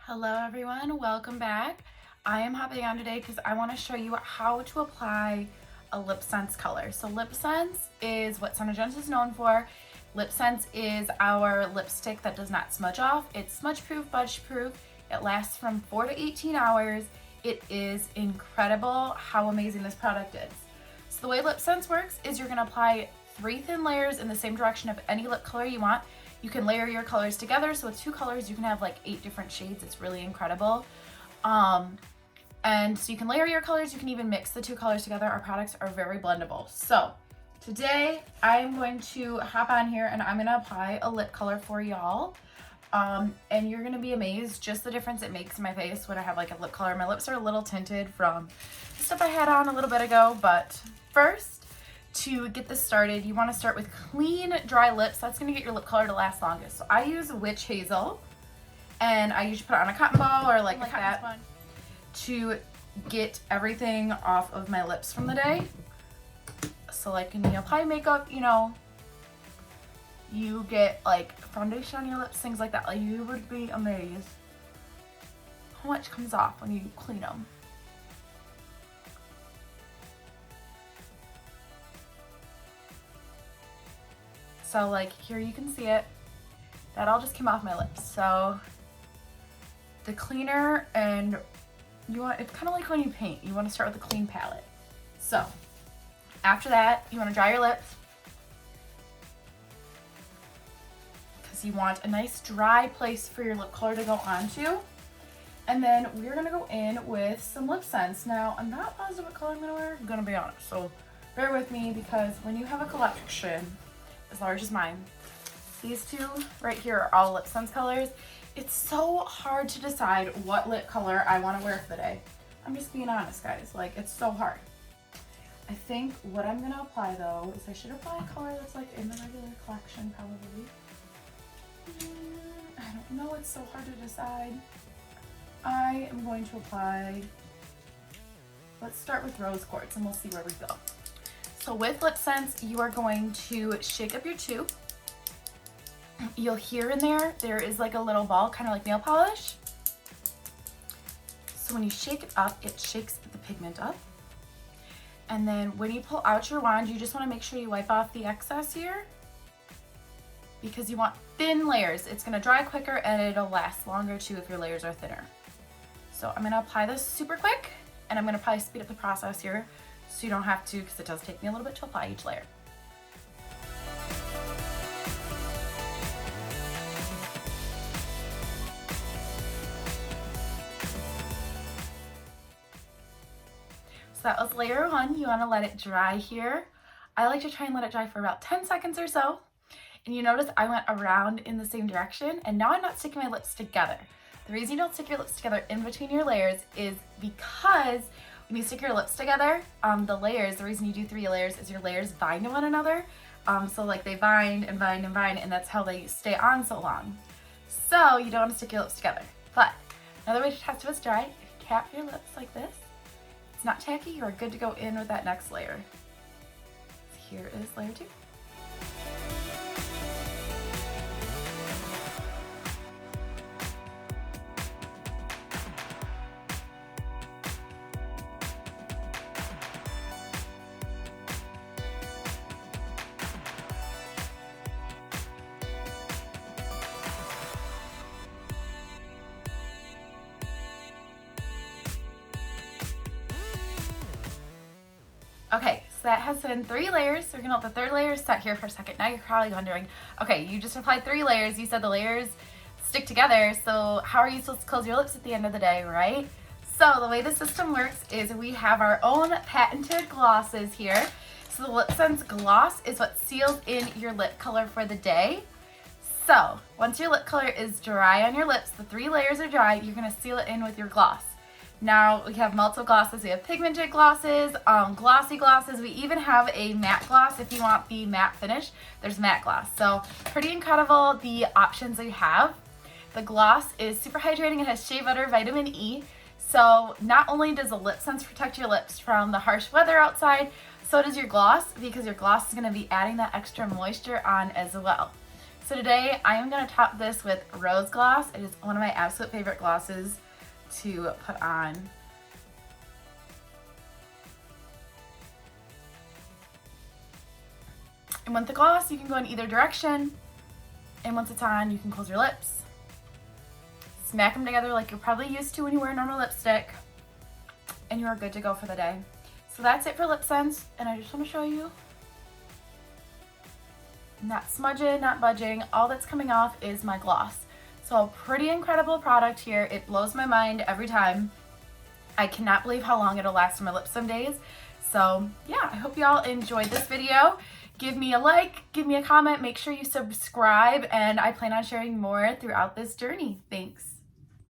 Hello everyone, welcome back. I am hopping on today because I want to show you how to apply a LipSense color. So LipSense is what SonoGens is known for. LipSense is our lipstick that does not smudge off. It's smudge proof, budge proof. It lasts from 4 to 18 hours. It is incredible how amazing this product is. So the way LipSense works is you're going to apply 3 thin layers in the same direction of any lip color you want. You can layer your colors together, so with 2 colors you can have like 8 different shades. It's really incredible. And so you can layer your colors, you can even mix the 2 colors together. Our products are very blendable. So today I'm going to hop on here and I'm gonna apply a lip color for y'all. And you're gonna be amazed just the difference it makes in my face when I have like a lip color. My lips are a little tinted from the stuff I had on a little bit ago, but first, to get this started, you want to start with clean, dry lips. That's going to get your lip color to last longest. So I use Witch Hazel, and I usually put it on a cotton ball or like that sponge to get everything off of my lips from the day. So like when you apply makeup, you know, you get like foundation on your lips, things like that. Like you would be amazed how much comes off when you clean them. So like here you can see it, that all just came off my lips. So the cleaner, and you want, it's kind of like when you paint, you want to start with a clean palette. So after that, you want to dry your lips because you want a nice dry place for your lip color to go onto. And then we're going to go in with some LipSense. Now I'm not positive what color I'm going to wear, I'm going to be honest. So bear with me, because when you have a collection as large as mine, these 2 right here are all LipSense colors. It's so hard to decide what lip color I want to wear for the day. I'm just being honest, guys. Like, it's so hard. I think what I'm going to apply, though, is I should apply a color that's like in the regular collection, probably. I don't know. It's so hard to decide. I am going to apply, let's start with rose quartz, and we'll see where we go. So with LipSense, you are going to shake up your tube. You'll hear in there is like a little ball, kind of like nail polish. So when you shake it up, it shakes the pigment up. And then when you pull out your wand, you just want to make sure you wipe off the excess here, because you want thin layers. It's going to dry quicker and it'll last longer too if your layers are thinner. So I'm going to apply this super quick, and I'm going to probably speed up the process here, so you don't have to, because it does take me a little bit to apply each layer. So that was layer 1. You want to let it dry here. I like to try and let it dry for about 10 seconds or so. And you notice I went around in the same direction, and now I'm not sticking my lips together. The reason you don't stick your lips together in between your layers is because when you stick your lips together, the reason you do 3 layers is your layers bind to one another. So like they bind and bind and bind, and that's how they stay on so long. So you don't want to stick your lips together. But another way to test if it's dry, if you tap your lips like this, it's not tacky, you are good to go in with that next layer. So here is layer 2. Okay, so that has been 3 layers. So we're gonna let the 3rd layer set here for a second. Now you're probably wondering, okay, you just applied 3 layers. You said the layers stick together, so how are you supposed to close your lips at the end of the day, right? So the way the system works is we have our own patented glosses here. So the LipSense gloss is what seals in your lip color for the day. So once your lip color is dry on your lips, the 3 layers are dry, you're gonna seal it in with your gloss. Now we have multiple glosses. We have pigmented glosses, glossy glosses. We even have a matte gloss if you want the matte finish. There's matte gloss. So pretty incredible the options we have. The gloss is super hydrating. It has shea butter, vitamin E. So not only does the LipSense protect your lips from the harsh weather outside, so does your gloss, because your gloss is going to be adding that extra moisture on as well. So today I am going to top this with rose gloss. It is one of my absolute favorite glosses to put on. And with the gloss, you can go in either direction. And once it's on, you can close your lips. Smack them together like you're probably used to when you wear normal lipstick. And you are good to go for the day. So that's it for LipSense. And I just want to show you. Not smudging, not budging. All that's coming off is my gloss. So a pretty incredible product here. It blows my mind every time. I cannot believe how long it'll last on my lips some days. So yeah, I hope you all enjoyed this video. Give me a like, give me a comment, make sure you subscribe, and I plan on sharing more throughout this journey. Thanks.